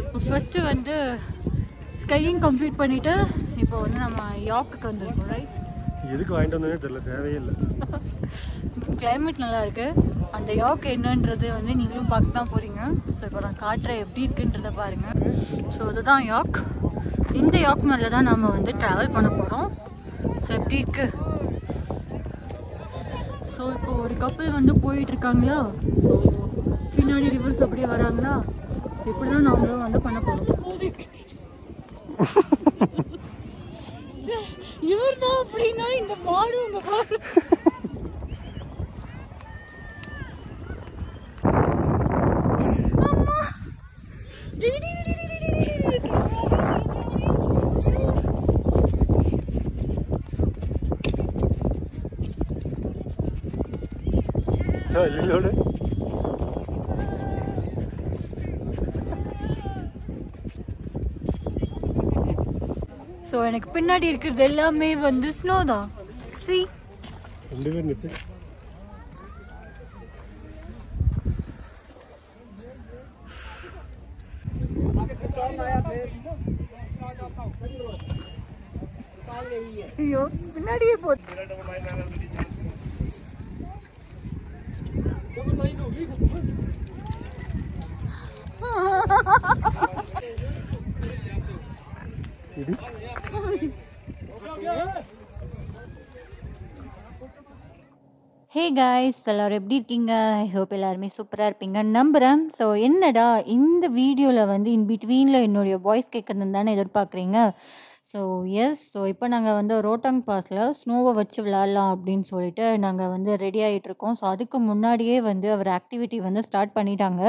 இப்போ ஃபஸ்ட்டு வந்து skiing complete பண்ணிவிட்டு இப்போ வந்து நம்ம யாக்குக்கு வந்துருக்கோம். ரைட், எதுக்கு வாங்கிட்டு வந்தோன்னே தெரியல, தேவையே இல்லை. கிளைமேட் நல்லா இருக்குது. அந்த யாக் என்னன்றது வந்து நீங்களும் பார்க்க தான் போகிறீங்க. ஸோ இப்போ நான் காட்டுறேன் எப்படி இருக்குன்றதை பாருங்கள். ஸோ இதுதான் யாக். இந்த யாக் மேலே தான் நம்ம வந்து ட்ராவல் பண்ண போகிறோம். ஸோ எப்படி இருக்கு? ஸோ இப்போ ஒரு கப்பல் வந்து போயிட்டுருக்காங்களா, ஸோ பின்னாடி ரிவர்ஸ் அப்படியே வராங்களா, ஸோ இப்படி தான் நாமளும் வந்து பண்ண போகிறோம். இவர் தான் அப்படின்னா இந்த மாடு உங்க பாரு. ஸோ எனக்கு பின்னாடி இருக்கிறது எல்லாமே வந்து ஸ்னோ தான். சி, ரெண்டு பேர் நித்து. ஐயோ பின்னாடியே போகுது. ஹே காய்ஸ், எல்லோரும் எப்படி இருக்கீங்க? ஐ ஹோப் எல்லாருமே சூப்பராக இருப்பீங்கன்னு நம்புகிறேன். ஸோ என்னடா இந்த வீடியோவில் வந்து இன் பிட்வீனில் என்னுடைய வாய்ஸ் கேட்குறதுன்னு தானே எதிர்பார்க்குறீங்க. ஸோ எஸ், ஸோ இப்போ நாங்கள் வந்து ரோட்டாங் பாஸில் ஸ்னோவை வச்சு விளாட்லாம் அப்படின்னு சொல்லிட்டு நாங்கள் வந்து ரெடி ஆகிட்ருக்கோம். ஸோ அதுக்கு முன்னாடியே வந்து அவர் ஆக்டிவிட்டி வந்து ஸ்டார்ட் பண்ணிட்டாங்க.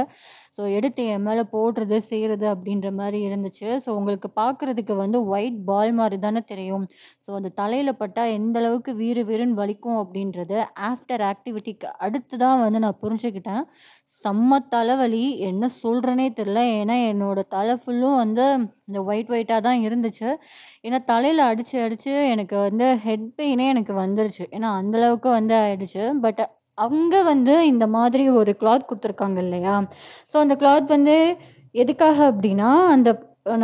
ஸோ எடுத்து என் மேலே போடுறது செய்கிறது அப்படின்ற மாதிரி இருந்துச்சு. ஸோ உங்களுக்கு பார்க்குறதுக்கு வந்து ஒயிட் பால் மாதிரி தானே தெரியும். ஸோ அந்த தலையில் பட்டால் எந்த அளவுக்கு வீறு வீறுன்னு வலிக்கும் அப்படின்றது ஆஃப்டர் ஆக்டிவிட்டிக்கு அடுத்து தான் வந்து நான் புரிஞ்சுக்கிட்டேன். செம்ம தலைவலி, என்ன சொல்கிறேனே தெரில. ஏன்னா என்னோட தலை ஃபுல்லும் வந்து இந்த ஒயிட்டாக தான் இருந்துச்சு. ஏன்னா தலையில் அடித்து அடித்து எனக்கு வந்து ஹெட் பெயினே எனக்கு வந்துருச்சு. ஏன்னா அந்தளவுக்கு வந்து ஆயிடுச்சு. பட் அங்கே வந்து இந்த மாதிரி ஒரு கிளாத் கொடுத்துருக்காங்க இல்லையா. ஸோ அந்த கிளாத் வந்து எதுக்காக அப்படின்னா அந்த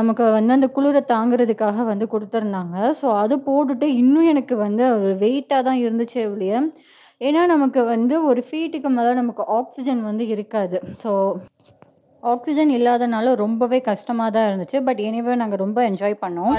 நமக்கு வந்து அந்த குளிரை தாங்கிறதுக்காக வந்து கொடுத்துருந்தாங்க. ஸோ அது போட்டுட்டு இன்னும் எனக்கு வந்து ஒரு வெயிட்டாக தான் இருந்துச்சு ஒழிய, ஏன்னா நமக்கு வந்து ஒரு ஃபீட்டுக்கு மேலே நமக்கு ஆக்சிஜன் வந்து இருக்காது. ஸோ ஆக்சிஜன் இல்லாதனால ரொம்பவே கஷ்டமாக தான் இருந்துச்சு. பட் எனிவே நாங்கள் ரொம்ப என்ஜாய் பண்ணோம்.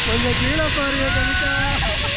கொஞ்சம் கீழே பாருங்க கவிதா.